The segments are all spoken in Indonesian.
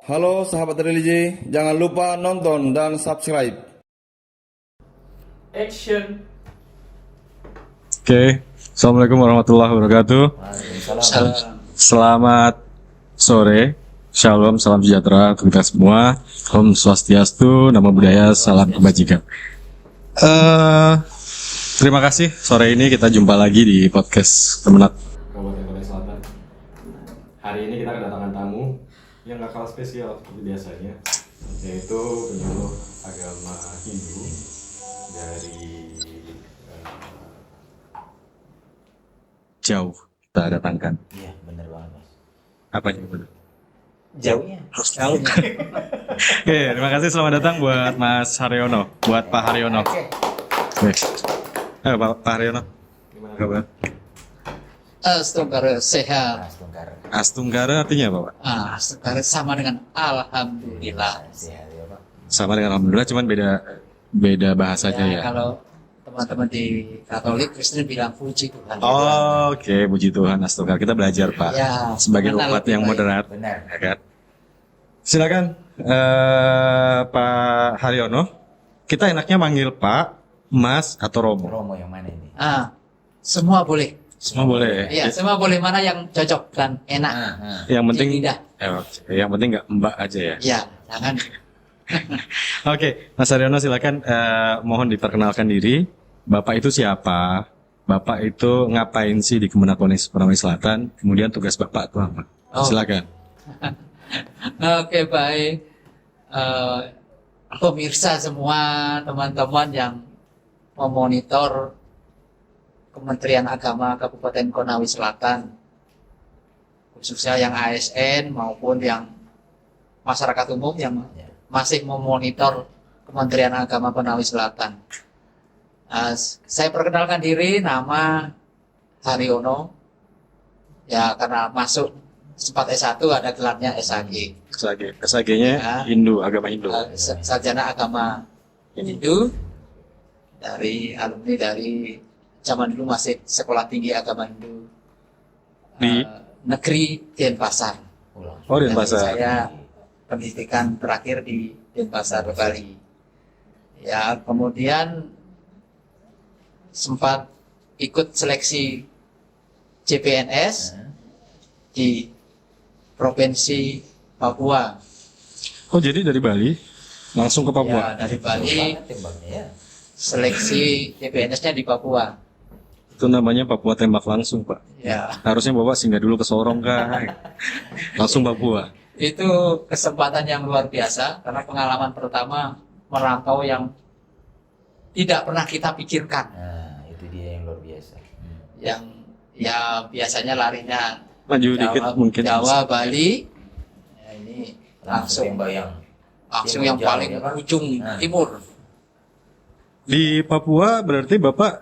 Halo sahabat religi, jangan lupa nonton dan subscribe. Action. Oke, Assalamualaikum warahmatullahi wabarakatuh. Selamat sore, Shalom, salam sejahtera untuk kita semua. Om Swastiastu, Namo Buddhaya, salam kebajikan. Terima kasih, sore ini kita jumpa lagi di podcast Kemenak Kabupaten Konawe Selatan. Hari ini kita kedatangan tamu yang gak kalah spesial seperti biasanya, yaitu penyuluh agama Hindu dari jauh kita datangkan. Iya, bener banget, Mas. Apa yang benar? Jauhnya. Jauh. Oke, terima kasih, selamat datang buat Mas Haryono, buat Pak Haryono. Oke. Pak Haryono, gimana kabar? Astungkara sehat. Astunggara artinya apa, Pak? Astungkara sama dengan alhamdulillah. Sehat ya, Pak. Sama dengan alhamdulillah, cuman beda bahasanya ya. Kalau teman-teman di Katolik Kristen bilang puji Tuhan. Oh, oke, puji Tuhan, Astunggara. Kita belajar, Pak. Ya, Sebagai mengenal umat lebih yang baik. moderat, Benar. ya kan? Silakan, Pak Haryono. Kita enaknya manggil Pak, Mas, atau Romo. Romo yang mana ini? Semua boleh. Semua boleh. Iya, semua boleh, mana yang cocok dan enak. Yang penting, Di lidah. yang penting nggak Mbak aja ya. Ya, jangan. Oke, Mas Haryono silakan, mohon diperkenalkan diri. Bapak itu siapa? Bapak itu ngapain sih di Kemenak Konawe Selatan? Kemudian tugas Bapak itu apa? Oh. Silakan. Oke, baik. Pemirsa semua, teman-teman yang memonitor Kementerian Agama Kabupaten Konawe Selatan, khususnya yang ASN maupun yang masyarakat umum yang masih memonitor Kementerian Agama Konawe Selatan. Saya perkenalkan diri, nama Haryono. Ya, karena masuk sempat S1 ada gelarnya SAG. SAG-nya Ya. Hindu, agama Hindu. Sarjana Agama Hindu, dari alumni dari zaman dulu masih Sekolah Tinggi Agama Hindu Di? Negeri Denpasar. Oh, di Dan Denpasar. saya pendidikan terakhir di Denpasar, Bali. Ya, kemudian sempat ikut seleksi CPNS di Provinsi Papua. Oh, jadi dari Bali langsung ke Papua. Ya, dari Bali Tembaknya ya. seleksi CPNS-nya di Papua. Itu namanya Papua tembak langsung, Pak. Ya, Harusnya Bapak singgah dulu ke Sorong, Kak. Langsung Papua. itu kesempatan yang luar biasa karena pengalaman pertama merantau yang tidak pernah kita pikirkan. Nah, itu dia yang luar biasa. Yang ya biasanya larinya Maju dikit mungkin. Jawa, Bali. Ya, ini langsung bayang. yang Jauh, paling ya, Pak? ujung Nah. timur. Di Papua berarti Bapak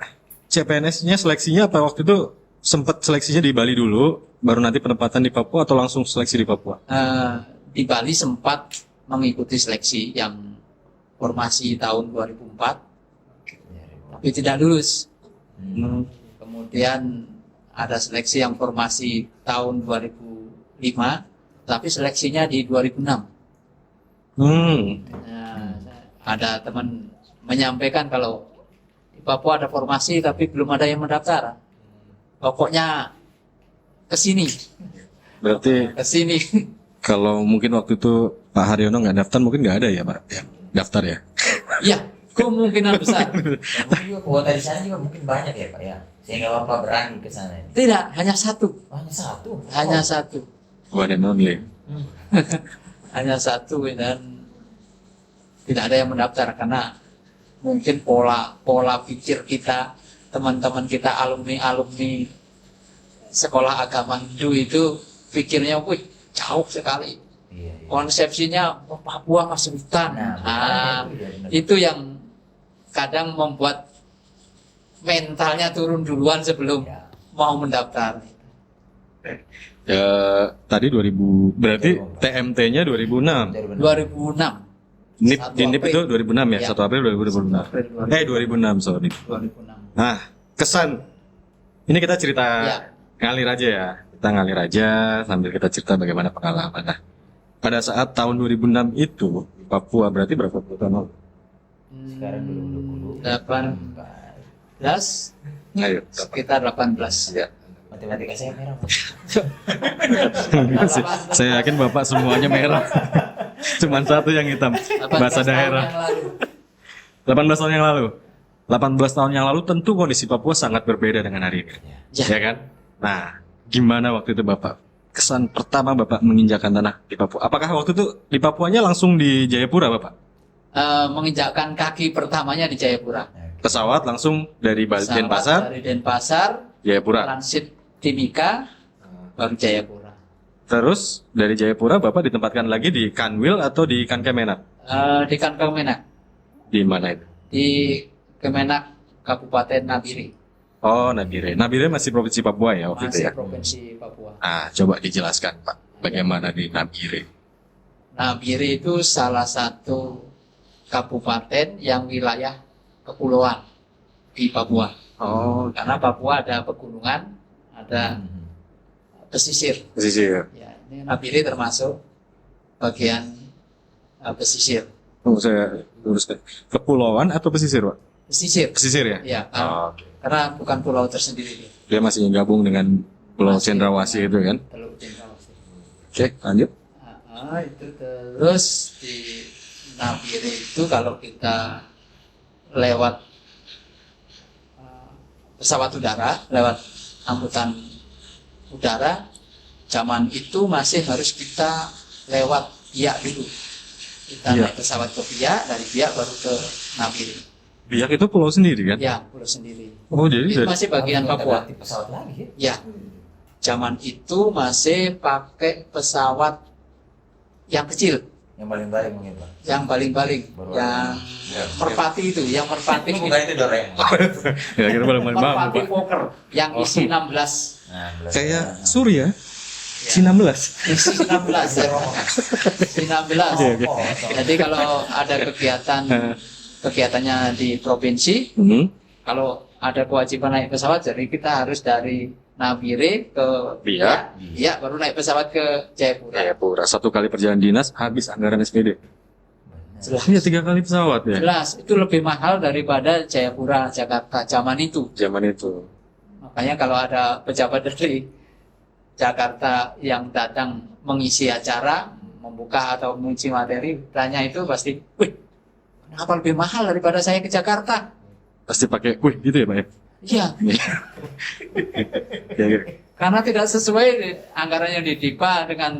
CPNS-nya seleksinya apa waktu itu sempat seleksinya di Bali dulu, baru nanti penempatan di Papua atau langsung seleksi di Papua? Di Bali sempat mengikuti seleksi yang formasi tahun 2004, tapi tidak lulus. Kemudian ada seleksi yang formasi tahun 2005, tapi seleksinya di 2006. Nah, ada teman menyampaikan kalau di Papua ada formasi tapi belum ada yang mendaftar. Pokoknya ke sini. Kalau mungkin waktu itu Pak Haryono nggak daftar, mungkin nggak ada ya Pak yang daftar ya? Iya, kemungkinan besar. Yang juga kuota di sana juga mungkin banyak ya, Pak ya. Sehingga Bapak berani ke sana ini. Tidak, hanya satu. Hanya satu. Hanya satu. One and only. Hanya satu, dan tidak ada yang mendaftar karena mungkin pola pikir kita, teman-teman kita alumni sekolah agama Hindu itu pikirnya jauh sekali. Iya. Konsepsinya Papua masih hutan. Itu yang kadang membuat mentalnya turun duluan sebelum mau mendaftar. Ya, tadi 2000, berarti TMT-nya 2006. 2006. NIP, 1 di NIP itu April. 2006 ya, Ya. 1 April 2006. 2006, sorry. 2006. Nah, kesan. Ini kita cerita Ya. ngalir aja ya. Kita ngalir aja sambil kita cerita bagaimana pengalaman. Nah, pada saat tahun 2006 itu di Papua berarti berapa tahun lalu? Sekarang 2020. 18, Ayo. sekitar 18. Ya. Matematika saya merah. Pak. Enggak sih. Saya yakin Bapak semuanya merah. Cuman satu yang hitam. 18 Bahasa tahun daerah. yang lalu. 18 tahun yang lalu. 18 tahun yang lalu tentu kondisi Papua sangat berbeda dengan hari ini. Ya. Ya kan? Nah, gimana waktu itu Bapak? Kesan pertama Bapak menginjakan tanah di Papua. Apakah waktu itu di Papuanya langsung di Jayapura Bapak? Menginjakkan kaki pertamanya di Jayapura. Pesawat langsung dari Pesawat Denpasar, dari Denpasar, Jayapura. transit Timika, baru Jayapura. Terus dari Jayapura Bapak ditempatkan lagi di Kanwil atau di Kankemenak? Di Kemenak, Di mana itu? di Kemenak Kabupaten Nabire, Oh, Nabire. Nabire masih provinsi Papua ya waktu itu masih ya? provinsi Papua. Ah, coba dijelaskan Pak, bagaimana di Nabire? Nabire itu salah satu kabupaten yang wilayah kepulauan di Papua. Oh, Karena Papua ada pegunungan, ada pesisir. pesisir. Ya, ini Nabire termasuk bagian pesisir. Oh, saya luruskan. Kepulauan atau pesisir Pak? Pesisir. Pesisir ya? Ya, Oh, karena bukan pulau tersendiri dia. dia masih gabung dengan Pulau Masih Cendrawasih itu kan? Teluk Cendrawasih. Oke, lanjut. Itu terus di Nabire itu kalau kita lewat pesawat udara, lewat angkutan udara, zaman itu masih harus kita lewat Biak dulu. Kita Biak. naik pesawat ke Biak, dari Biak baru ke Nabire. Biak itu pulau sendiri kan? Ya, pulau sendiri. Oh, jadi Itu dari masih bagian Papua. Di pesawat lagi ya. Ya, zaman itu masih pakai pesawat yang kecil, Yang paling baik mungkin Pak. yang baling-baling, Baru yang Ya. merpati itu, yang merpati Itu bukan itu doreng. ya kita boleh main bambu merpati Pak. poker, yang isi 16, Nah, Kayak Surya, C16. isi 16, ya. Isi 16. Oke, oke. Jadi kalau ada kegiatannya di provinsi, Hmm. kalau ada kewajiban naik pesawat, jadi kita harus dari Nabire ke Biak. Biak, baru naik pesawat ke Jayapura. Jayapura. 1 kali perjalanan dinas habis anggaran SPD. Jelas. Iya 3 kali pesawat ya. Jelas, itu lebih mahal daripada Jayapura, Jakarta zaman itu. Zaman itu. Makanya kalau ada pejabat dari Jakarta yang datang mengisi acara, membuka atau menguji materi, tanya itu pasti, wih, kenapa lebih mahal daripada saya ke Jakarta? Pasti pakai, wih gitu ya Pak ya? Iya, Ya, ya. karena tidak sesuai anggarannya di DIPA dengan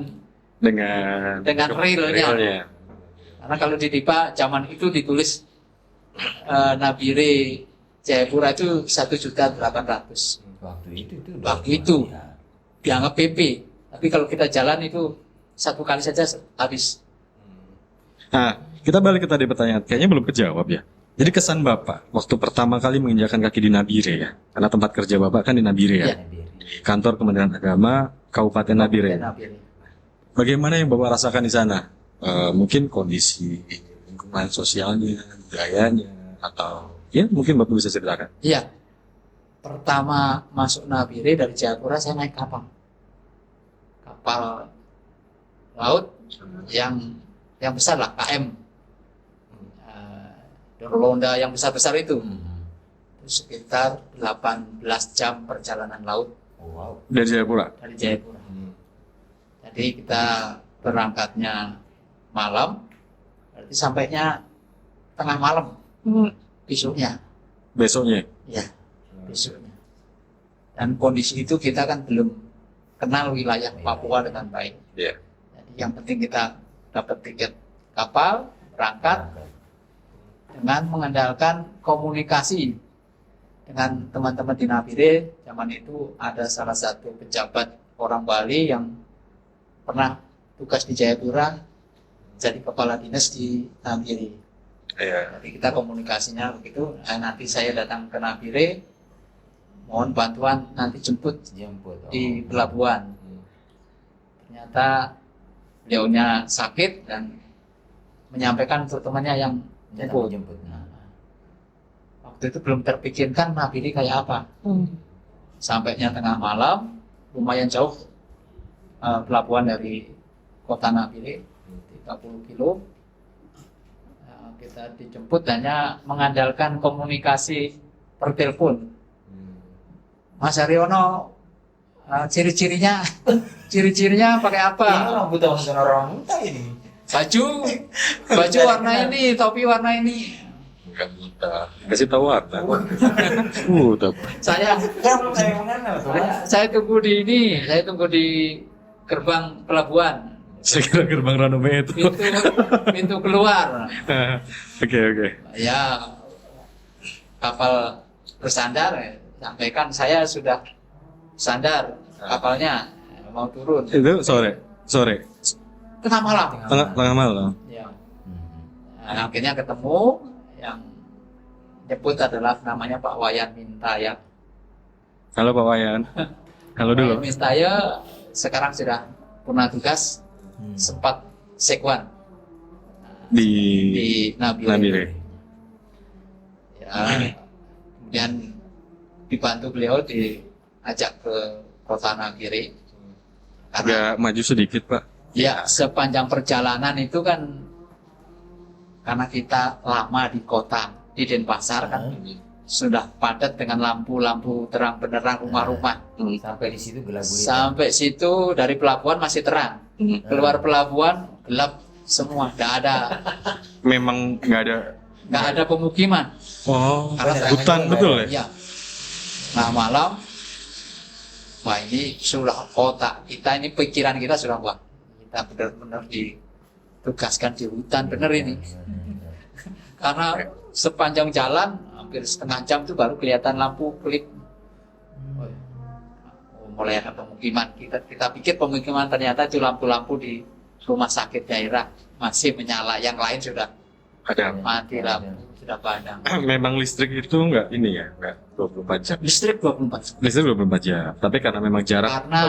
realnya. Karena kalau di DIPA zaman itu ditulis Nabire Jayapura itu 1.800.000. Waktu itu. Ya. Dianggap PP. Tapi kalau kita jalan itu 1 kali saja habis. Nah, kita balik ke tadi pertanyaan. Kayaknya belum kejawab ya. Jadi kesan Bapak waktu pertama kali menginjakan kaki di Nabire ya. Karena tempat kerja Bapak kan di Nabire ya. Iya. Di kantor Kementerian Agama Kabupaten Nabire. Nabire. Bagaimana yang Bapak rasakan di sana? Mungkin kondisi lingkungan sosialnya, budayanya, atau ya mungkin Bapak bisa ceritakan. Iya. Pertama masuk Nabire dari Jayapura saya naik kapal. Kapal laut yang besar lah, KM. Dorolonda yang besar-besar itu. Itu sekitar 18 jam perjalanan laut Wow. Dari Jayapura. dari Jayapura. Jadi kita berangkatnya malam, berarti sampainya tengah malam besoknya. Besoknya. Ya, besoknya. Dan kondisi itu kita kan belum kenal wilayah Papua dengan baik. Iya. Jadi yang penting kita dapat tiket kapal, berangkat dengan mengandalkan komunikasi dengan teman-teman di Nabire. Zaman itu ada salah satu pejabat orang Bali yang pernah tugas di Jayapura, jadi kepala dinas di Nabire. Iya. Jadi kita komunikasinya begitu. Nanti saya datang ke Nabire, mohon bantuan nanti jemput Jemput. di pelabuhan. Ternyata beliaunya sakit dan menyampaikan untuk temannya yang jemput. Nah, Waktu itu belum terpikirkan Nabire kayak apa. Sampainya tengah malam, lumayan jauh pelabuhan dari kota Nabire 30 kilo. Kita dijemput hanya mengandalkan komunikasi per telepon. Mas Haryono, ciri-cirinya pakai apa? Ini orang buta bukan orang buta ini. Baju warna ini, topi warna ini. Enggak buta. Kasih tahu warna. Buta. Saya Saya mengenal tuh. saya tunggu di gerbang pelabuhan. Saya kira gerbang Ranome itu. Pintu keluar. Oke. Ya, kapal bersandar, sampaikan saya sudah sandar kapalnya mau turun. Itu sore. Tengah malam. Tengah malam. Ya. Nah, akhirnya ketemu, yang jemput adalah namanya Pak Wayan Mintaya. Halo Pak Wayan. Halo dulu. Wayan Mintaya sekarang sudah purna tugas, sempat sekwan Di di Nabire. Nabire. Ya, kemudian dibantu beliau diajak ke kota Nabire. Karena Agak maju sedikit Pak. ya sepanjang perjalanan itu kan karena kita lama di kota di Denpasar kan sudah padat dengan lampu-lampu terang benderang rumah-rumah. Sampai di situ gelap gulita. Sampai situ dari pelabuhan masih terang. Keluar pelabuhan gelap semua, Memang nggak ada. pemukiman. Oh, Karena hutan betul ya? Ya. Nah malam, wah ini sudah kota kita ini, pikiran kita sudah wah kita benar-benar ditugaskan di hutan bener ini. Karena sepanjang jalan hampir setengah jam itu baru kelihatan lampu kelip. Mulai ada pemukiman. Kita pikir pemukiman, ternyata itu lampu-lampu di rumah sakit daerah masih menyala, yang lain sudah Ada. mati lampu, sudah padam. Memang listrik itu nggak ini ya, nggak 24 jam. Listrik 24 jam. Listrik 24 jam. Tapi karena memang jarak Karena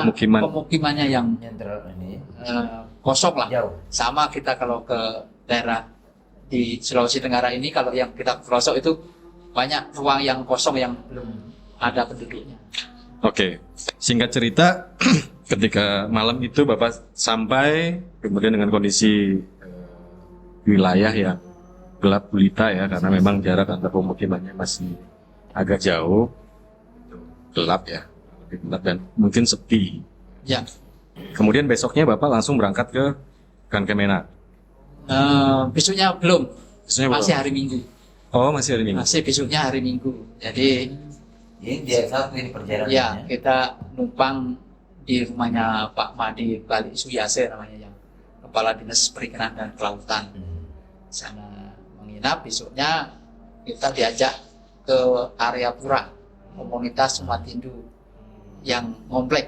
pemukimannya yang Yang ini kosong lah. jauh. Sama kita kalau ke daerah di Sulawesi Tenggara ini, kalau yang kita ke pelosok itu banyak ruang yang kosong yang belum ada penduduknya. Oke, singkat cerita, ketika malam itu Bapak sampai, kemudian dengan kondisi wilayah yang gelap gulita ya, karena memang jarak antar pemukimannya masih agak jauh, gelap ya, lebih gelap dan mungkin sepi. Ya, Kemudian besoknya Bapak langsung berangkat ke Kemenak. besoknya belum, Besoknya masih belum? hari Minggu. Oh, masih hari Minggu. Masih besoknya hari Minggu. Jadi Ini dia satu ini perjalanan. ya kita numpang di rumahnya Pak Madi Bali Suyase namanya, yang Kepala Dinas Perikanan dan Kelautan. Sana menginap, besoknya kita diajak ke area pura komunitas umat Hindu yang komplek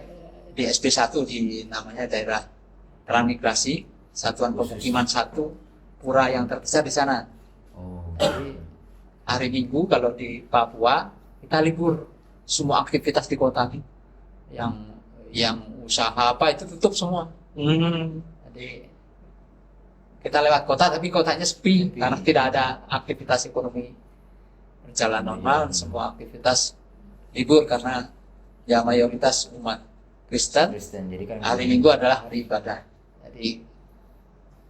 di SP1 di namanya daerah transmigrasi Satuan Pemukiman 1, pura yang terbesar di sana. Oh. Jadi hari Minggu kalau di Papua kita libur, semua aktivitas di kota ini yang usaha apa itu tutup semua. Jadi kita lewat kota tapi kotanya sepi karena tidak ada aktivitas ekonomi berjalan normal, semua aktivitas libur karena ya mayoritas umat Kristen. Jadi kan Hari Minggu adalah hari ibadah. Jadi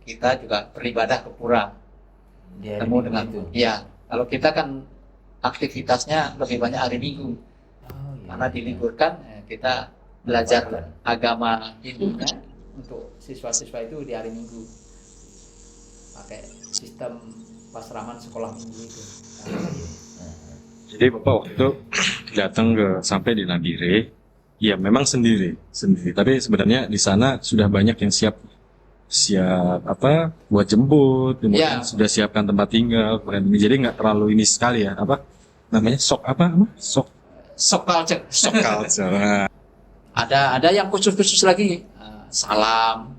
kita juga beribadah ke pura, dia ketemu dengan ya. Kalau kita kan aktivitasnya lebih banyak hari Minggu karena diliburkan, kita belajar agama Hindunya untuk siswa-siswa itu di hari Minggu pakai sistem pasraman sekolah minggu itu. Jadi Bapak waktu itu datang sampai di Nabire, ya memang sendiri. Tapi sebenarnya di sana sudah banyak yang siap apa buat jemput, kemudian Ya. sudah siapkan tempat tinggal, kemudian jadi nggak terlalu ini sekali ya, apa namanya sok Shock culture. culture. Ada yang khusus-khusus lagi, salam,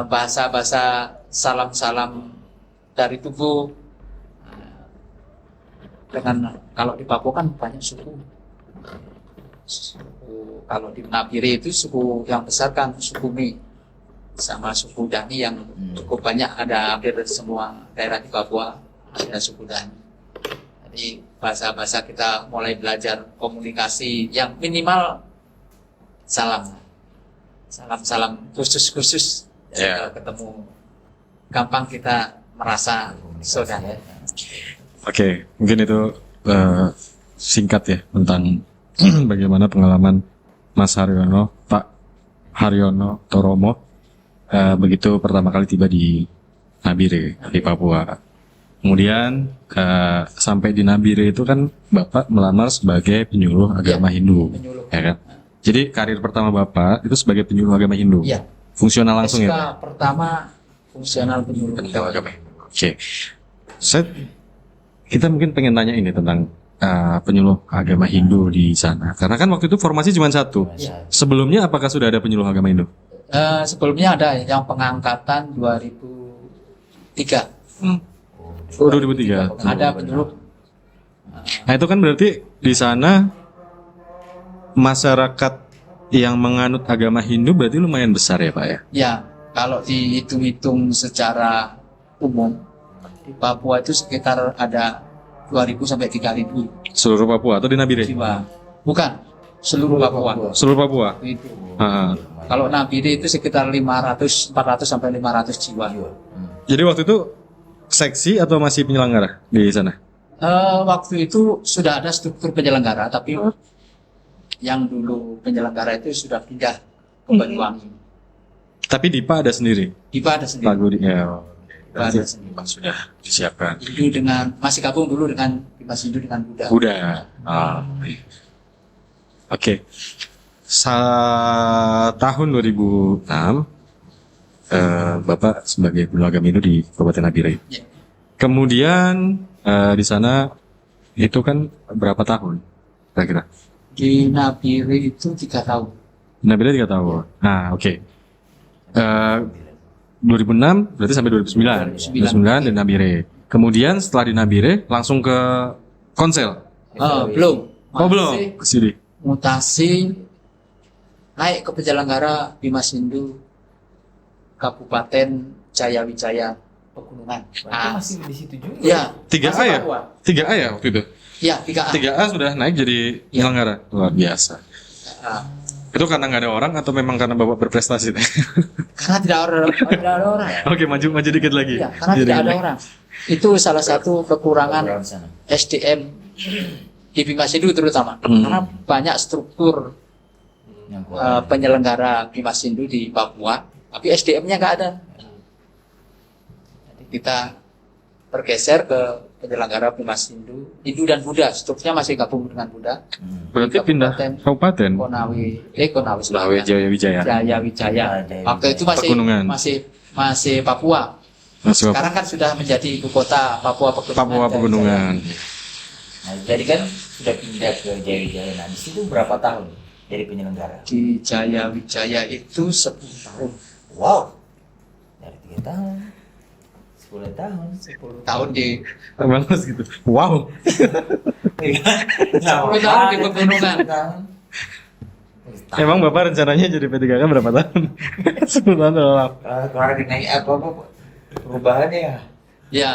bahasa-bahasa salam-salam dari tubuh. Dengan kalau di Papua kan banyak suku. Kalau di Nabire itu suku yang besar kan suku Mi sama suku Dani yang cukup banyak, ada hampir semua daerah di Papua ada suku Dani. Jadi bahasa-bahasa kita mulai belajar komunikasi yang minimal salam khusus Ya. Kalau ketemu gampang kita merasa saudara. Oke, mungkin itu singkat ya tentang bagaimana pengalaman Mas Haryono, Pak Haryono Toromo begitu pertama kali tiba di Nabire di Papua. Kemudian sampai di Nabire itu kan Bapak melamar sebagai penyuluh agama Hindu, Penyuluh. ya kan? Jadi karir pertama Bapak itu sebagai penyuluh agama Hindu. Iya. Fungsional langsung SK ya? pertama fungsional penyuluh agama. Oke. Kita mungkin pengen tanya ini tentang penyuluh agama Hindu di sana. Karena kan waktu itu formasi cuma satu. Iya. Sebelumnya apakah sudah ada penyuluh agama Hindu? Sebelumnya ada yang pengangkatan 2003. Oh, 2003. Ada penyuluh. Nah, itu kan berarti di sana masyarakat yang menganut agama Hindu berarti lumayan besar ya, Pak ya? Ya, kalau dihitung-hitung secara umum di Papua itu sekitar ada 2.000 sampai 3.000 Seluruh Papua atau di Nabire? jiwa. Bukan, seluruh Papua. Seluruh Papua. Itu. Ah. Kalau Nabire itu sekitar 400 sampai 500 jiwa. Jadi waktu itu seksi atau masih penyelenggara di sana? Waktu itu sudah ada struktur penyelenggara, tapi yang dulu penyelenggara itu sudah pindah ke Banyuwangi. Tapi DIPA ada sendiri. DIPA ada Pak sendiri. Gudi. Ya. DIPA ada sendiri. Sudah disiapkan. Hindu dengan masih gabung dulu dengan Dimas Hindu dengan Buddha. Udah. Oke. Tahun 2006 Bapak sebagai penyuluh agama Hindu di Kabupaten Nabire. Ya. Kemudian di sana itu kan berapa tahun kira-kira? Di Nabire itu 3 tahun. Nabire 3 tahun. Nah, oke. 2006 berarti sampai 2009. 2009 di Nabire. Kemudian setelah di Nabire langsung ke Konsel. Belum. Oh, belum. Masih Ke sini. mutasi naik ke penyelenggara Dimas Hindu Kabupaten Jayawijaya Pegunungan. Masih di situ juga. Ya, 3A masih ya? Papua. 3A ya waktu itu? Ya, 3A. 3A sudah naik jadi penyelenggara. Luar biasa. Ah. Itu karena nggak ada orang atau memang karena Bapak berprestasi? Karena tidak ada orang. Oke, maju dikit lagi. Iya, karena tidak ada orang. Itu salah satu kekurangan Orang sana. SDM di Dimas Hindu terutama. Karena banyak struktur Yang kuat. penyelenggara Dimas Hindu di Papua, tapi SDM-nya nggak ada. Jadi kita bergeser ke penyelenggara Dimas Hindu dan Buddha. Strukturnya masih gabung dengan Buddha. Berarti pindah kabupaten. Konawe Lawe Selatan. Jayawijaya. Jayawijaya. Waktu itu Pegunungan. masih Papua. Masuk Sekarang kan sudah menjadi ibu kota Papua Pegunungan. Papua Pegunungan. Nah, jadi kan sudah pindah ke Jayawijaya. Nah, di situ berapa tahun jadi penyelenggara? Di Jayawijaya itu 10 tahun. Wow. Dari 3 tahun. 10 tahun. 10 tahun di Bagus gitu. Wow. 10 tahun di Pegunungan. Emang Bapak rencananya jadi P3K berapa tahun? 10 tahun dalam. Kalau naik apa perubahannya ya? Ya,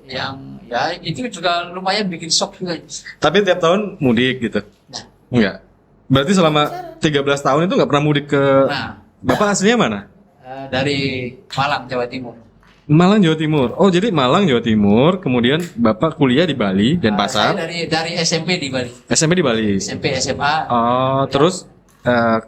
yang ya itu juga lumayan bikin shock juga. Tapi tiap tahun mudik gitu? Nah. Enggak. Berarti selama 13 tahun itu nggak pernah mudik ke... Nah, Bapak aslinya mana? dari Malang, Jawa Timur. Malang, Jawa Timur. Oh, jadi Malang, Jawa Timur. Kemudian Bapak kuliah di Bali, Denpasar. Saya dari SMP di Bali. SMP di Bali. SMP, SMA. Oh, terus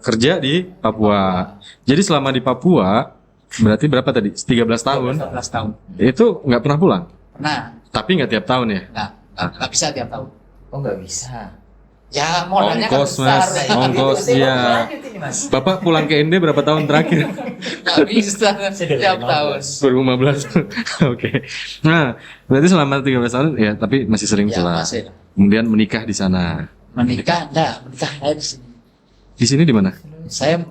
kerja di Papua. Jadi selama di Papua, berarti berapa tadi? 13 tahun. 14 tahun. Itu nggak pernah pulang? Nah, Tapi nggak tiap tahun ya? nggak bisa tiap tahun. Oh, nggak bisa. Ya, modalnya kan Ongkos, besar. Mas. Ongkos, iya. Lanjut ini, Mas. Bapak pulang ke ND berapa tahun terakhir? Nggak bisa tiap tahun. 2015. Oke. Nah, berarti selama 13 tahun ya, tapi masih sering Ya, pulang. masih. Kemudian menikah di sana. Menikah saya di sini. Di sini di mana? Saya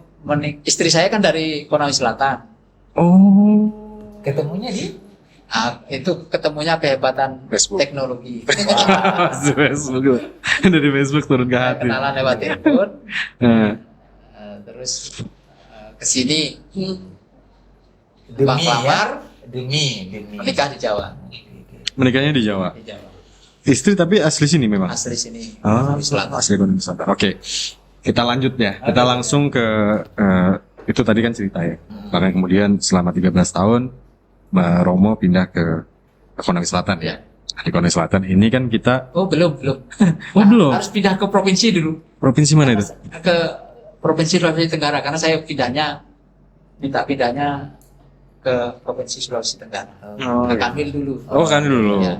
istri saya kan dari Konawe Selatan. Oh. Ketemunya di Itu ketemunya kehebatan Facebook. teknologi. Facebook. Dari Facebook turun ke hati. Kenalan lewat telepon. Nah, Terus kesini demi lamar, demi menikah di Jawa. menikahnya di Jawa. Di Jawa. Istri tapi asli sini memang. Asli sini. Oh, Konawe Selatan. asli Gunung Selatan. Oke. Kita lanjut ya. Kita langsung ke itu tadi kan cerita ya. Makanya kemudian selama 13 tahun Mbak Romo pindah ke Konawe Selatan ya. Nah, di Konawe Selatan ini kan kita Oh belum. Oh, belum. Harus pindah ke provinsi dulu. provinsi mana itu? Ke provinsi Sulawesi Tenggara karena saya minta pindahnya ke provinsi Sulawesi Tenggara. Oh, Ke Kanwil dulu. Oh, kan dulu. Ya.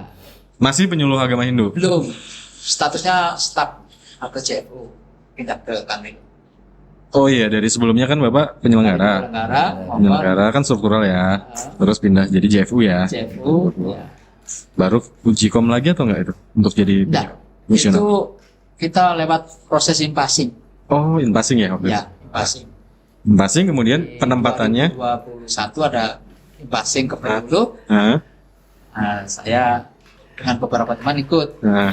Masih penyuluh agama Hindu. Belum. Statusnya staf atau CFO pindah ke Kanwil. Oh iya, dari sebelumnya kan Bapak penyelenggara. Penyelenggara kan struktural ya. Terus pindah jadi JFU ya. CFO. Ya. Baru uji kom lagi atau enggak itu untuk jadi Enggak. misioner? Itu kita lewat proses impasing. Oh, in passing ya waktu itu. Ya, impasing. In passing kemudian Di penempatannya. 2021 ada impasing ke Pelulo. Nah, Nah, saya dengan beberapa teman ikut. nah,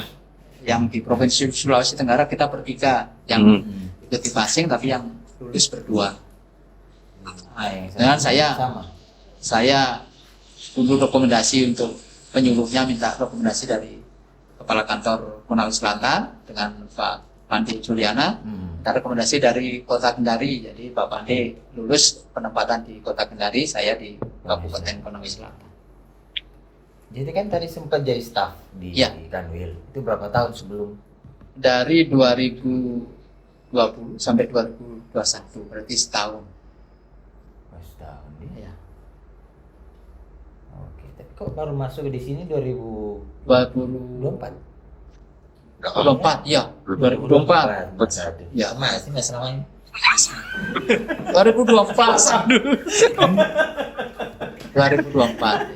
Yang di provinsi Sulawesi Tenggara kita bertiga. Yang ikut impasing tapi yang lulus berdua. Ah, yang Dengan saya sama. saya dulu rekomendasi untuk penyuluhnya minta rekomendasi dari Kepala Kantor Konawe Selatan dengan Pak Pandi Juliana. Kita rekomendasi dari Kota Kendari, jadi Pak Pandi lulus penempatan di Kota Kendari, saya di Kabupaten Konawe Selatan. Jadi kan tadi sempat jadi staf di Iya. Kanwil. Itu berapa tahun sebelum? Dari 2020 sampai 2021, berarti setahun. Pas tahun dia. Ya. Oke, tapi kok baru masuk di sini 2024? 2024, ya, 2024. Ya. Masih nggak selama ini? 2024. Aduh. 2024.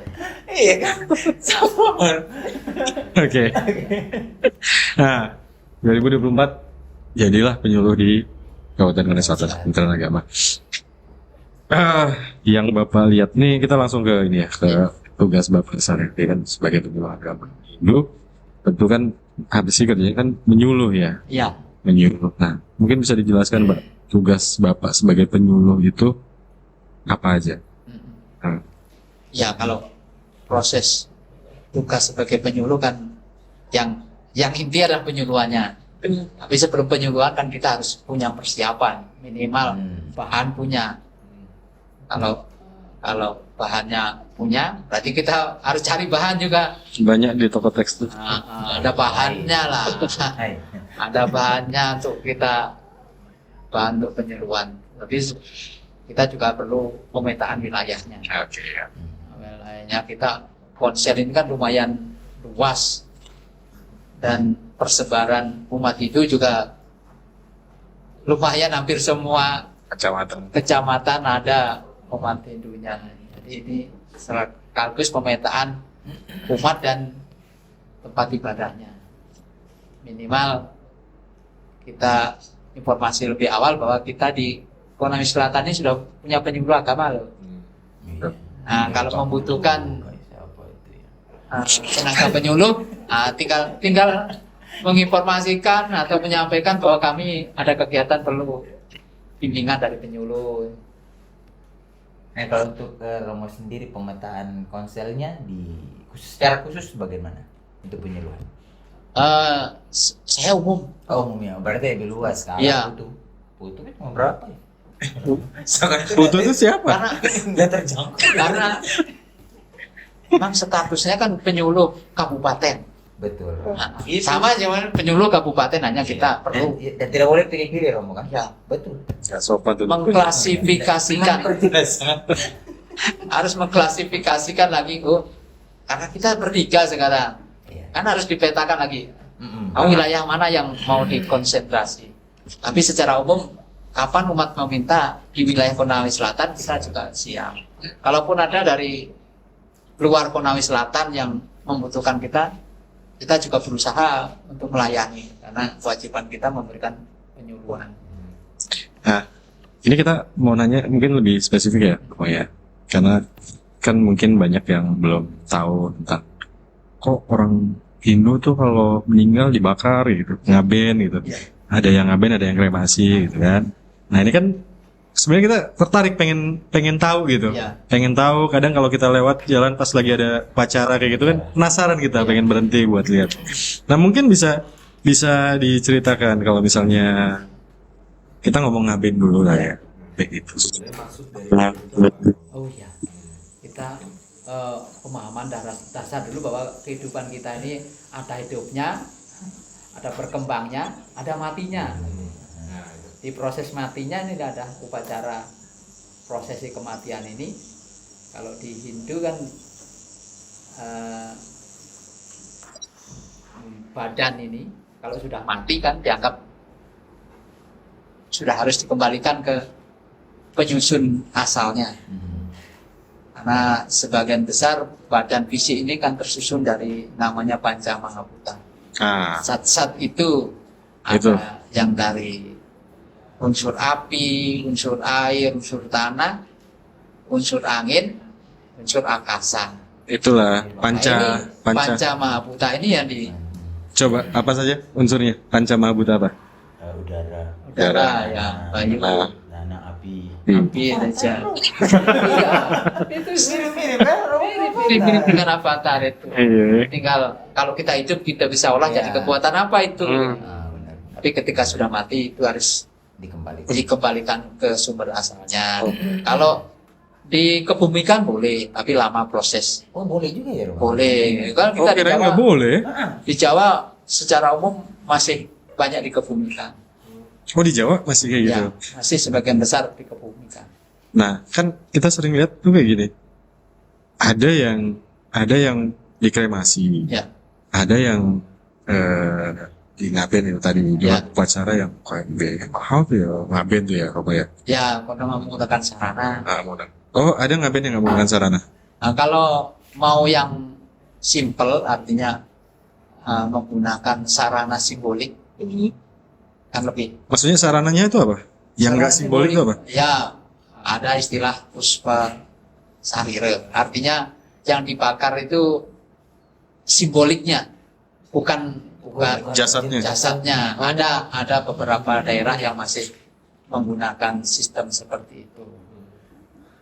Iya kan? Sama. oke. Nah, 2024 jadilah penyuluh di Kabupaten Konawe Selatan Kementerian Agama. Yang Bapak lihat nih, kita langsung ke ini ya, ke tugas Bapak sehari-hari kan sebagai penyuluh agama. Dulu tentu kan habis sih kerjanya kan menyuluh ya, Ya. menyuluh. Nah, mungkin bisa dijelaskan Mbak, tugas Bapak sebagai penyuluh itu apa aja? Hmm. Ya, kalau proses tugas sebagai penyuluh kan yang inti adalah penyuluhannya. Tapi sebelum penyuluhan kan kita harus punya persiapan minimal bahan punya. Kalau bahannya punya, berarti kita harus cari bahan juga. Banyak di toko teks tuh. Ada bahannya lah. Ada bahannya untuk kita bahan untuk penyuluhan. Tapi kita juga perlu pemetaan wilayahnya. Oke ya. Wilayahnya kita konser ini kan lumayan luas dan persebaran umat itu juga lumayan, hampir semua kecamatan ada umat Hindunya. Jadi ini sekaligus pemetaan umat dan tempat ibadahnya. Minimal kita informasi lebih awal bahwa kita di Konawe Selatan ini sudah punya penyuluh agama loh. Nah, kalau membutuhkan tenaga penyuluh, tinggal menginformasikan atau menyampaikan bahwa kami ada kegiatan perlu bimbingan dari penyuluh. Nah, kalau untuk Romo sendiri pemetaan konselnya secara khusus bagaimana untuk penyuluhan? Saya umum. Oh, umumnya berarti lebih luas kan? Iya. Putu kan mau berapa ya? Putu itu siapa? Karena Nggak terjangkau. karena memang statusnya kan penyuluh kabupaten. Betul. Nah, sama aja penyuluh kabupaten, hanya kita perlu Dan tidak boleh pilih pilih Romo kan? ya Betul. Nggak sopan tuh. mengklasifikasikan, harus mengklasifikasikan lagi, karena kita bertiga sekarang, Iya. kan harus dipetakan lagi wilayah mana yang mau dikonsentrasi. Tapi secara umum, kapan umat meminta di wilayah Konawe Selatan, kita juga siap. Kalaupun ada dari luar Konawe Selatan yang membutuhkan kita juga berusaha untuk melayani, karena kewajiban kita memberikan penyuluhan. Nah, ini kita mau nanya mungkin lebih spesifik ya, Pak ya. Karena kan mungkin banyak yang belum tahu tentang kok orang Hindu tuh kalau meninggal dibakar gitu, ngaben gitu. Ya. Ada yang ngaben, ada yang kremasi gitu kan. Nah, ini kan sebenarnya kita tertarik pengen tahu gitu. Ya. Pengen tahu, kadang kalau kita lewat jalan pas lagi ada upacara kayak gitu kan penasaran kita, pengen berhenti buat lihat. Nah, mungkin bisa diceritakan kalau misalnya kita ngomong ngaben dulu lah ya. itu. Maksud dari Oh iya, kita pemahaman dasar dulu bahwa kehidupan kita ini ada hidupnya, ada berkembangnya, ada matinya. Di proses matinya ini ada upacara prosesi kematian ini. Kalau di Hindu kan badan ini kalau sudah mati kan dianggap sudah harus dikembalikan ke penyusun asalnya. Karena sebagian besar badan fisik ini kan tersusun dari namanya Panca Mahabhuta. Zat-zat itu ada yang dari unsur api, unsur air, unsur tanah, unsur angin, unsur akasa. Itulah Nah, Panca Mahabhuta ini yang di Coba apa saja unsurnya? Panca Mahabhuta apa? Udara, ya, bayu, tanah, api. api saja. Iya, itu mirip-mirip dengan avatar itu. Iya. Tinggal kalau kita hidup kita bisa olah jadi kekuatan apa itu. Benar. Tapi ketika sudah mati itu harus dikembalikan ke sumber asalnya. Kalau dikebumikan boleh, tapi lama proses. Oh boleh juga ya Romo? Boleh. Kan kita di kirain Jawa, nggak boleh. di Jawa secara umum masih banyak dikebumikan. Oh di Jawa masih kayak gitu. Ya, masih sebagian besar dikebumikan. Nah kan kita sering lihat tuh kayak gini. Ada yang dikremasi. Ya. Ada yang di ngaben itu tadi Ya. upacara yang kayak apa ya ngaben tuh ya apa ya? Ya, karena menggunakan sarana. Oh ada ngaben yang nggak menggunakan sarana. Nah, kalau mau yang simple artinya menggunakan sarana simbolik ini kan lebih. Maksudnya sarananya itu apa? Yang nggak simbolik itu apa? Ya, ada istilah puspa sarira. Artinya yang dibakar itu simboliknya, bukan Jasadnya. Jasadnya. Ada beberapa daerah yang masih menggunakan sistem seperti itu.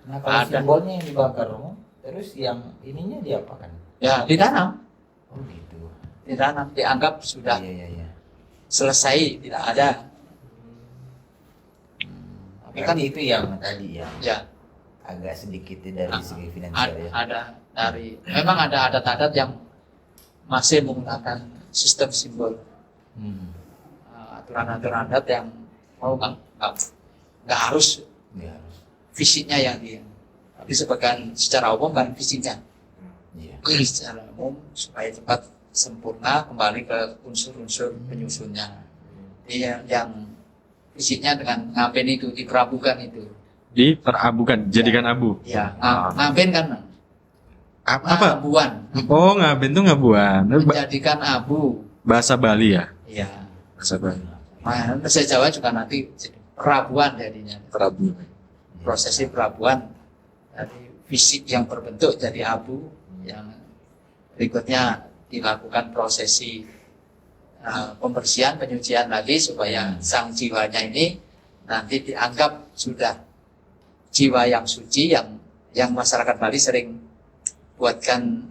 Nah kalau Ada. simbolnya yang dibakar Romo, terus yang ininya diapakan? Ya, ditanam, Oh gitu. ditanam, dianggap sudah Iya. selesai, tidak ada. Tapi kan Kan itu yang tadi yang ya agak sedikit dari segi finansial ya. ada dari memang ada adat-adat yang masih menggunakan sistem simbol. Aturan-aturan adat yang mau nggak harus Nggak harus. fisiknya yang dia, tapi secara umum kan fisiknya. Iya. Ini secara umum supaya cepat sempurna kembali ke unsur-unsur penyusunnya. Ini yang fisiknya dengan ngaben itu diperabukan itu. Diperabukan, jadikan abu. Ya, ngaben kan Apa? abuan, Oh ngaben tuh ngabuan. menjadikan abu. Bahasa Bali ya. Ya. Bahasa Bali. Nah, bahasa Jawa juga nanti jadi perabuan jadinya. Perabu. Prosesi perabuan dari fisik yang berbentuk jadi abu, yang berikutnya dilakukan prosesi pembersihan, penyucian lagi supaya sang jiwanya ini nanti dianggap sudah jiwa yang suci, yang masyarakat Bali sering buatkan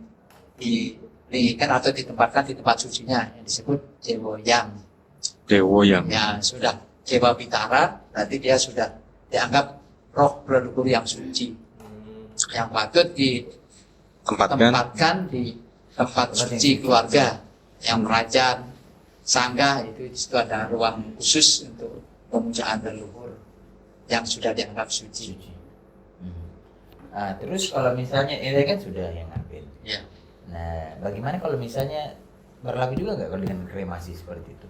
diingin atau ditempatkan di tempat sucinya yang disebut Dewoyang. Dewoyang. Ya sudah Dewa Pitara, nanti dia sudah dianggap roh leluhur yang suci, yang patut ditempatkan di tempat suci keluarga, yang merajat sangga itu di situ ada ruang khusus untuk pemujaan leluhur yang sudah dianggap suci. Nah, terus kalau misalnya ini kan sudah yang ngaben. Ya. Nah, bagaimana kalau misalnya berlaku juga nggak kalau dengan kremasi seperti itu?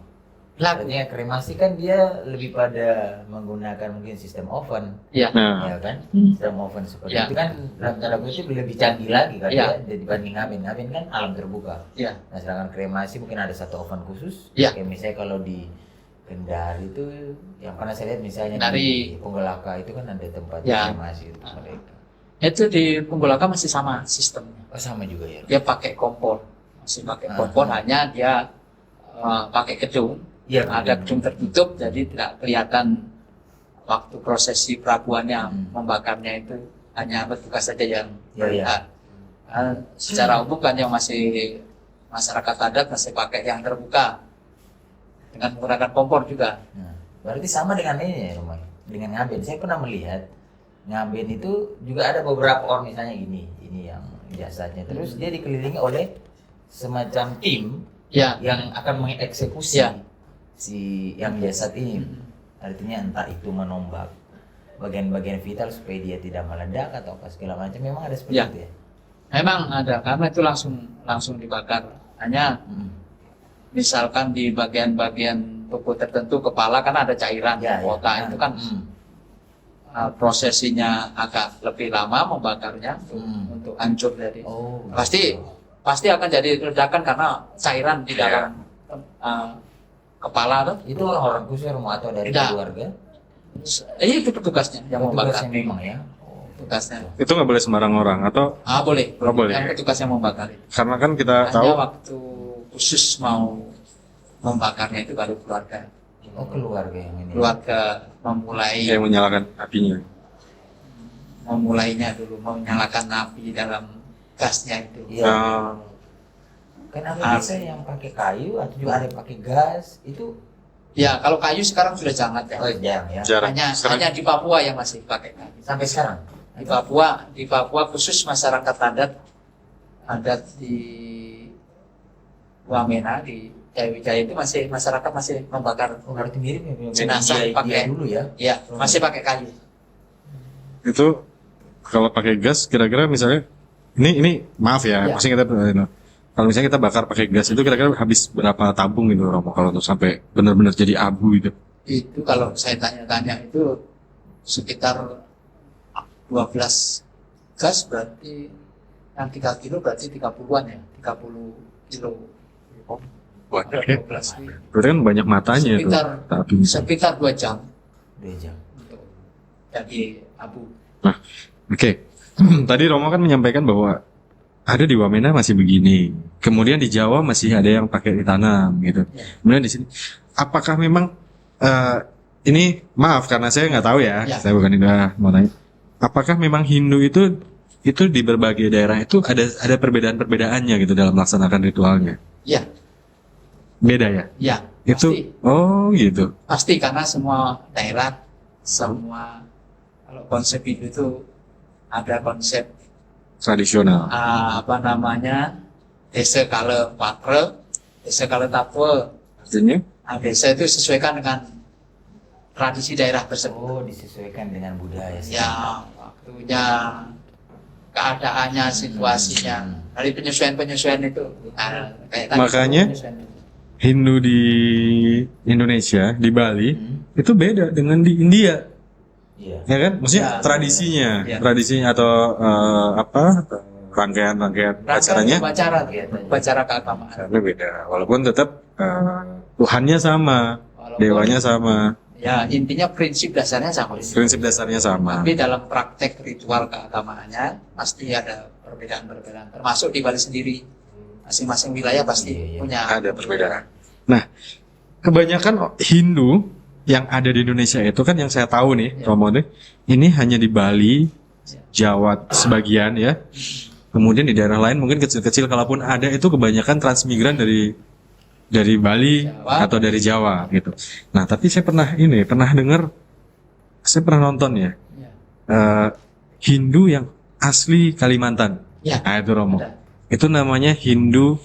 Laku. Artinya kremasi kan dia lebih pada menggunakan mungkin sistem oven, Ya. Nah, ya kan? Sistem oven seperti Ya. itu kan dalam tanda kutip lebih canggih lagi kan Ya. ya dibanding ngaben. Ngaben kan alam terbuka. Ya. Nah, sedangkan kremasi mungkin ada satu oven khusus. Ya. Kayak misalnya kalau di Kendari itu yang pernah saya lihat misalnya Kendari. di Ponggolaka itu kan ada tempat Ya. kremasi untuk mereka. Itu di Punggolaka masih sama sistemnya. Oh sama juga ya. Dia pakai kompor, masih pakai kompor, hanya dia pakai gedung. Iya, Ada gedung tertutup, jadi tidak kelihatan waktu prosesi perabuannya, membakarnya itu hanya petugas saja yang Ya, melihat. Secara umum kan yang masih masyarakat adat masih pakai yang terbuka dengan menggunakan kompor juga. Nah, berarti sama dengan ini ya Roman. dengan Ngaben. Saya pernah melihat Ngaben itu juga ada beberapa orang, misalnya gini, ini yang jasadnya. Terus dia dikelilingi oleh semacam tim Ya. yang akan mengeksekusi Ya. si yang jasad ini. Artinya entah itu menombak bagian-bagian vital supaya dia tidak meledak atau apa segala macam. Memang ada seperti Ya. itu ya. Memang ada, karena itu langsung dibakar. Hanya misalkan di bagian-bagian tubuh tertentu, kepala kan ada cairan, Ya, kuota ya. itu kan prosesinya agak lebih lama membakarnya untuk hancur dari. Oh, Pasti akan jadi ledakan karena cairan di dalam kepala tuh. itu orang khusus atau dari Tidak. keluarga? Itu petugasnya yang membakar. Petugasnya memang ya. Tugasnya. Itu nggak boleh sembarang orang atau Boleh. Oh, boleh. Yang petugas yang membakar itu. karena kan kita Hanya tahu waktu khusus mau membakarnya itu baru keluarga. Oh, keluarga yang ini. Keluarga yang menyalakan apinya. memulainya dulu, menyalakan api dalam gasnya itu. Iya. Ah, Kan ada bisa yang pakai kayu atau juga ada yang pakai gas itu. Ya, kalau kayu sekarang sudah sangat ya. Oh, jarang ya. jarang. Sekarang Hanya di Papua yang masih pakai kayu. Sampai sekarang. Di Papua khusus masyarakat adat di Wamena, di Jayawijaya itu masih masyarakat masih membakar Oh, berarti mirip ya. jenazah Dia pakai dulu ya. ya, masih pakai kayu. itu kalau pakai gas kira-kira misalnya ini maaf ya, Ya. maksudnya kita kalau misalnya kita bakar pakai gas itu kira-kira habis berapa tabung gitu Romo kalau untuk sampai benar-benar jadi abu gitu. Itu kalau saya tanya-tanya itu sekitar 12 gas, berarti yang 3 kilo berarti 30-an ya, 30 kilo. Banyak ya. 12 Berarti kan banyak matanya itu. Sekitar- Tapi sekitar 2 jam 2 jam. untuk jadi abu. oke. Tadi Romo kan menyampaikan bahwa ada di Wamena masih begini. Kemudian di Jawa masih ada yang pakai ditanam gitu. Ya. Kemudian di sini apakah memang ini maaf karena saya nggak tahu ya. Ya. Saya bukan mau tanya. Apakah memang Hindu itu di berbagai daerah itu ada perbedaan-perbedaannya gitu dalam melaksanakan ritualnya? Ya, Beda ya? ya. Itu gitu. Pasti karena semua daerah, semua kalau konsep itu ada konsep Tradisional. apa namanya, desa kala patre, desa kala tapwe. Artinya Desa itu sesuaikan dengan tradisi daerah tersebut. Oh, disesuaikan dengan budaya. Ya, waktunya, keadaannya, situasinya. Dari penyesuaian itu. Kayak tadi, Makanya penyesuaian itu. Hindu di Indonesia, di Bali, itu beda dengan di India. Iya. Ya kan? Maksudnya Ya. tradisinya atau rangkaian acaranya Upacara keagamaan. karena beda. Walaupun tetap Tuhannya sama, Walaupun- dewanya sama, Ya, intinya prinsip dasarnya sama. prinsip dasarnya sama. Tapi dalam praktek ritual keagamaannya pasti ada perbedaan-perbedaan. Termasuk di Bali sendiri, masing-masing wilayah pasti Iya. punya Ada perbedaan. Nah, kebanyakan Hindu yang ada di Indonesia itu kan yang saya tahu nih, Ya. Romo nih, ini hanya di Bali, Jawa sebagian ya. Kemudian di daerah lain mungkin kecil-kecil, kalaupun ada itu kebanyakan transmigran dari Bali Jawa. atau dari Jawa gitu. Nah, tapi saya pernah dengar, saya pernah nonton ya, Ya. Hindu yang asli Kalimantan. Ya. Nah, itu Romo. Ada. Itu namanya Hindu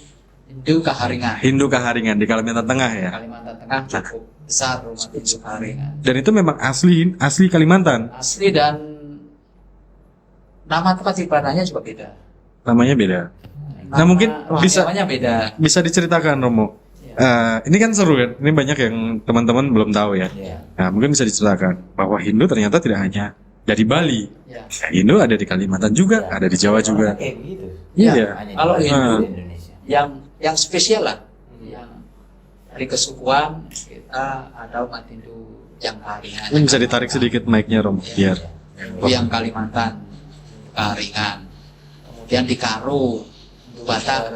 Hindu Kaharingan di Kalimantan Tengah ya. Kalimantan Tengah cukup besar rumah Hindu Kaharingan. Dan itu memang asli Kalimantan. Asli dan nama tempat ibadahnya juga beda. Namanya beda. Nah, mungkin namanya beda. Bisa diceritakan Romo. Ini kan seru kan. Ini banyak yang teman-teman belum tahu ya. Iya. Nah, mungkin bisa diceritakan bahwa Hindu ternyata tidak hanya dari Bali. Ya. Nah, Hindu ada di Kalimantan juga, ada di Jawa juga. Kayak begitu. Iya. Hanya Kalau di Hindu di Indonesia. yang spesial lah, yang dari kesukuan kita ada umat Hindu yang Kaharingan. Ini bisa ditarik sedikit mic-nya Romo biar. Yang Kalimantan Kaharingan. Kemudian di Karo, Hindu Batak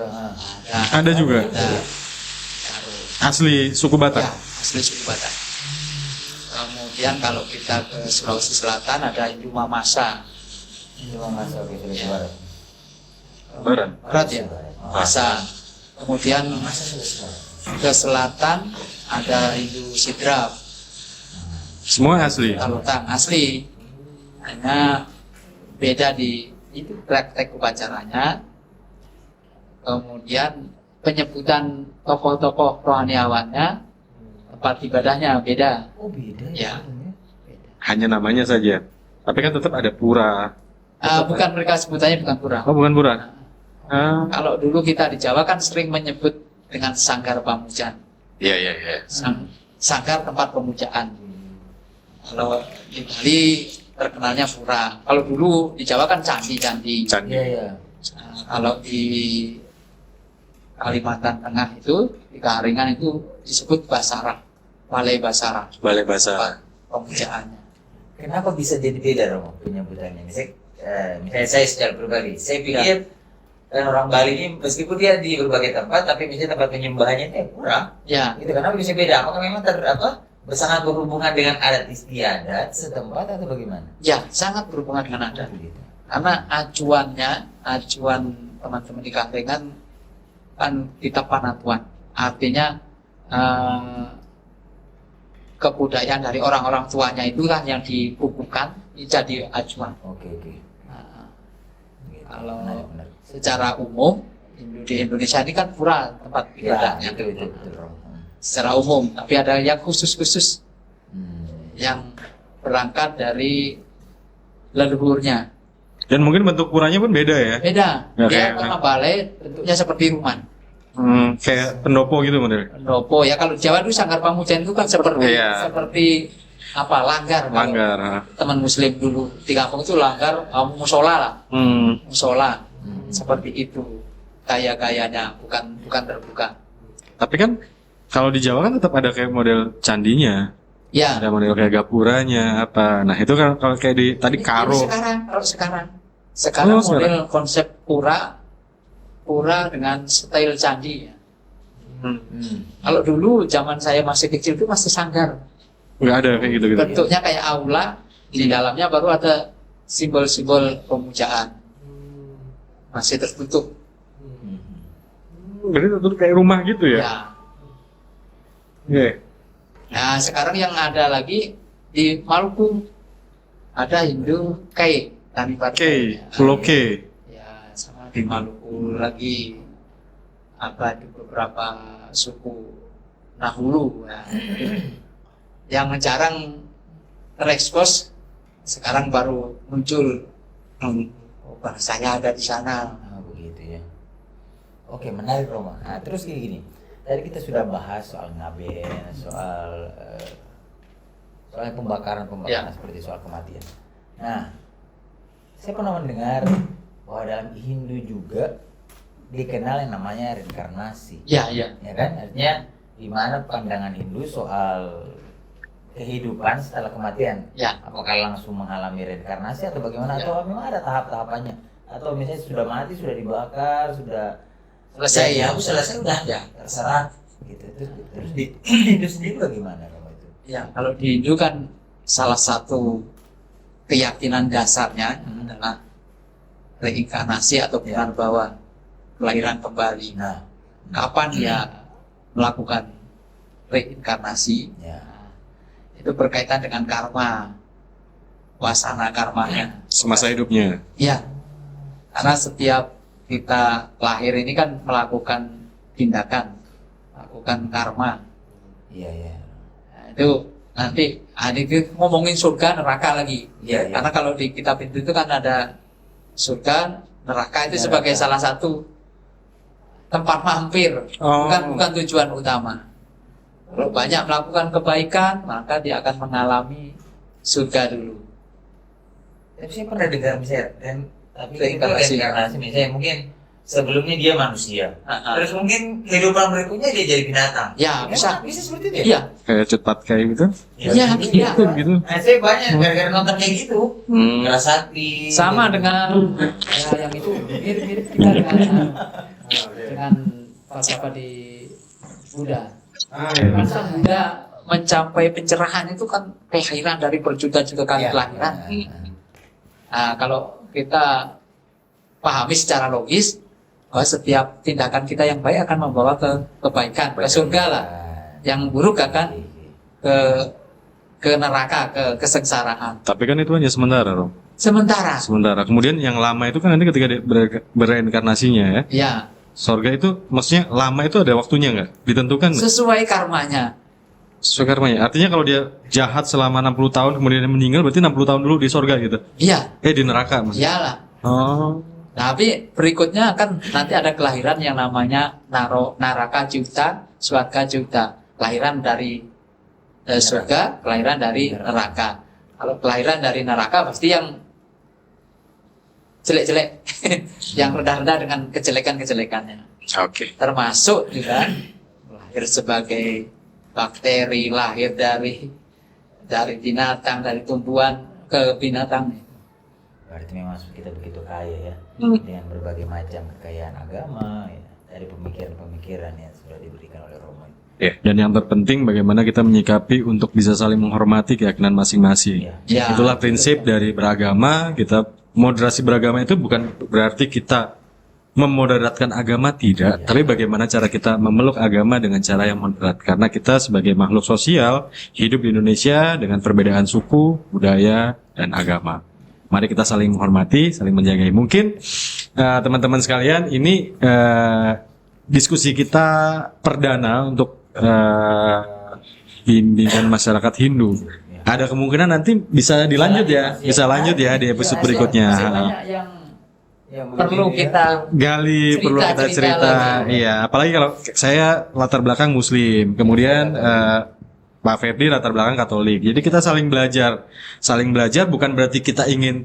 Ada juga. Ada Karo. Asli suku Ya, Batak. asli suku Batak. Kemudian kalau kita ke Sulawesi Selatan ada Hindu Mamasa. Itu masuk ke Sulawesi Barat. Barat. Barat ya, Mamasa. Kemudian ke selatan ada Hindu Sidrap. Semua asli. Talutang asli. Hanya beda di itu praktek upacaranya. Kemudian penyebutan tokoh-tokoh rohaniawannya, tempat ibadahnya beda. Oh beda Ya. Beda. Hanya namanya saja. Tapi kan tetap ada pura. Bukan, mereka sebutannya bukan pura. Oh, bukan pura. Kalau dulu kita di Jawa kan sering menyebut dengan sanggar pamujaan. Iya, iya, iya. Sanggar tempat pemujaan. Kalau di Bali terkenalnya pura. Kalau dulu di Jawa kan candi-candi. Candi. Iya, iya. Kalau di Kalimantan Tengah itu, di Kaharingan itu disebut basara, balai basara, Balai Basah. tempat pemujaannya. Kenapa bisa jadi beda Romo penyebutannya? Misalnya saya secara pribadi, saya pikir orang Bali ini meskipun dia di berbagai tempat, tapi misalnya tempat penyembahannya itu kurang. Ya, Gitu kenapa bisa beda? Apakah memang sangat berhubungan dengan adat istiadat setempat atau bagaimana? ya sangat berhubungan dengan adat. Begitu. Karena acuan teman-teman di Kaharingan kan kita panatuan, artinya kebudayaan dari orang-orang tuanya itu kan yang dibukukan jadi acuan. Oke. Nah, Gitu. kalau Benar. secara umum di Indonesia ini kan pura tempat Ya, ibadahnya itu betul Romo. secara umum, tapi ada yang khusus Hmm. yang berangkat dari leluhurnya. Dan mungkin bentuk puranya pun beda ya. Beda, Ya, dia kayak- karena balai bentuknya seperti rumah. Kayak pendopo gitu model. Pendopo ya, kalau di Jawa itu sanggar pamujaan itu kan seperti Iya. apa, langgar. Kalau Langgar. teman muslim dulu di kampung itu langgar, musola lah, musola seperti itu gaya-gayanya, bukan terbuka. Tapi kan kalau di Jawa kan tetap ada kayak model candinya. Ya, Ada model kayak gapuranya apa. Nah, itu kan kalau kayak di tadi ini karo. sekarang Oh, model konsep pura dengan style candi ya. Hmm. Kalau dulu zaman saya masih kecil itu masih sanggar, Nggak ada kayak gitu-gitu. bentuknya kayak aula, di dalamnya baru ada simbol-simbol pemujaan, masih tertutup. Berarti tetap kayak rumah gitu ya? Ya. Iya. Nah, sekarang yang ada lagi di Maluku ada Hindu Kai, Tani Oke, Pulau K. Ya, sama di Maluku lagi apa di beberapa suku Nahulu. Nah, yang jarang terekspos sekarang baru muncul. Oh, bangsanya ada di sana. Begitu ya. Oke, menarik Roma. Nah, terus kayak gini. Tadi kita sudah bahas soal ngaben, soal pembakaran Ya. seperti soal kematian. Nah, saya pernah mendengar bahwa dalam Hindu juga dikenal yang namanya reinkarnasi. Ya. Ya kan? Artinya di mana pandangan Hindu soal kehidupan setelah kematian? Ya. Apakah langsung mengalami reinkarnasi atau bagaimana? Ya. Atau memang ada tahap-tahapannya? Atau misalnya sudah mati, sudah dibakar, sudah Selesai ya. aku selesai udah Ya. terserah gitu. Terus di Hindu sendiri bagaimana kalau itu? Ya, kalau di Hindu kan salah satu keyakinan dasarnya adalah reinkarnasi atau bukan bahwa kelahiran kembali. Nah, Kapan dia melakukan reinkarnasi? ya. Itu berkaitan dengan karma, wasana karmanya. Semasa hidupnya. Ya, karena setiap kita lahir ini kan melakukan tindakan, melakukan karma. Iya. Nah, itu nanti itu ngomongin surga neraka lagi. Iya. Karena kalau di kitab itu kan ada surga, neraka itu sebagai salah satu tempat mampir, Oh. bukan tujuan utama. Kalau banyak melakukan kebaikan, maka dia akan mengalami surga dulu. Tapi saya pernah dengar misalnya tapi Reinkarnasi. reinkarnasi misalnya mungkin sebelumnya dia manusia. Ah. Terus mungkin kehidupan berikutnya dia jadi binatang. Ya, bisa. Bisa seperti itu ya? Iya, Kayak cepat kayak gitu. iya. Gitu. Nah, saya banyak gara-gara nonton kayak gitu. Ngerasati. Sama dengan yang itu mirip-mirip kita dengan falsafah di Buddha. Masa Buddha mencapai pencerahan itu kan kelahiran dari berjuta-juta kali kelahiran. Nah, kalau kita pahami secara logis bahwa setiap tindakan kita yang baik akan membawa ke kebaikan, ke surga lah. Yang buruk akan ke ke neraka, ke kesengsaraan. Tapi kan itu hanya sementara, Rom. Sementara, Sementara. Kemudian yang lama itu kan nanti ketika dia bereinkarnasinya ya. ya Sorga itu maksudnya lama itu ada waktunya nggak? Ditentukan nggak? sesuai karmanya. Sesuai karmanya. Artinya kalau dia jahat selama 60 tahun kemudian dia meninggal berarti 60 tahun dulu di sorga gitu. Iya, Di neraka maksudnya. iyalah. Oh. Tapi berikutnya kan nanti ada kelahiran yang namanya naraka juta, swarga juta. Kelahiran dari surga, kelahiran dari neraka. Kalau kelahiran dari neraka pasti yang jelek-jelek, yang rendah-rendah dengan kejelekan-kejelekannya. Oke. Termasuk juga lahir sebagai bakteri, lahir dari binatang, dari tumbuhan ke binatang. Berarti memang kita begitu kaya ya, dengan berbagai macam kekayaan agama ya, dari pemikiran-pemikiran yang sudah diberikan oleh Romo. Ya. Dan yang terpenting bagaimana kita menyikapi untuk bisa saling menghormati keyakinan masing-masing. Ya. Itulah prinsip dari beragama. Kita moderasi beragama itu bukan berarti kita memoderatkan agama, tidak, tapi bagaimana cara kita memeluk agama dengan cara yang moderat. Karena kita sebagai makhluk sosial hidup di Indonesia dengan perbedaan suku, budaya, dan agama. Mari kita saling menghormati, saling menjaga. Mungkin teman-teman sekalian, ini diskusi kita perdana untuk bimbingan masyarakat Hindu. Ada kemungkinan nanti bisa dilanjut ya, bisa lanjut ya di episode berikutnya. Masih banyak yang perlu kita Gali, perlu kita cerita. lagi. Iya, apalagi kalau saya latar belakang Muslim, kemudian Pak Febri latar belakang Katolik. Jadi kita saling belajar. Saling belajar bukan berarti kita ingin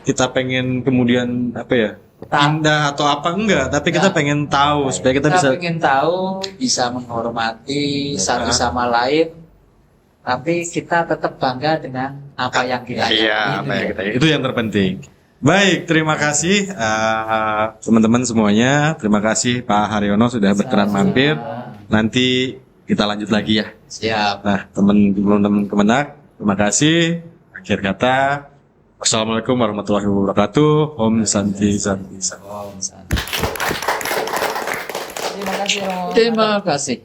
kita pengen kemudian pindah atau apa enggak, tapi kita pengen tahu supaya kita bisa ingin tahu, bisa menghormati satu sama lain, tapi kita tetap bangga dengan apa yang kita itu yang terpenting. Baik, terima kasih teman-teman semuanya. Terima kasih Pak Haryono sudah berkenan mampir. Nanti kita lanjut lagi ya. Siap. Nah, teman-teman Kemenak, terima kasih. Akhir kata, wassalamualaikum warahmatullahi wabarakatuh. Om Santi Santi. Terima kasih.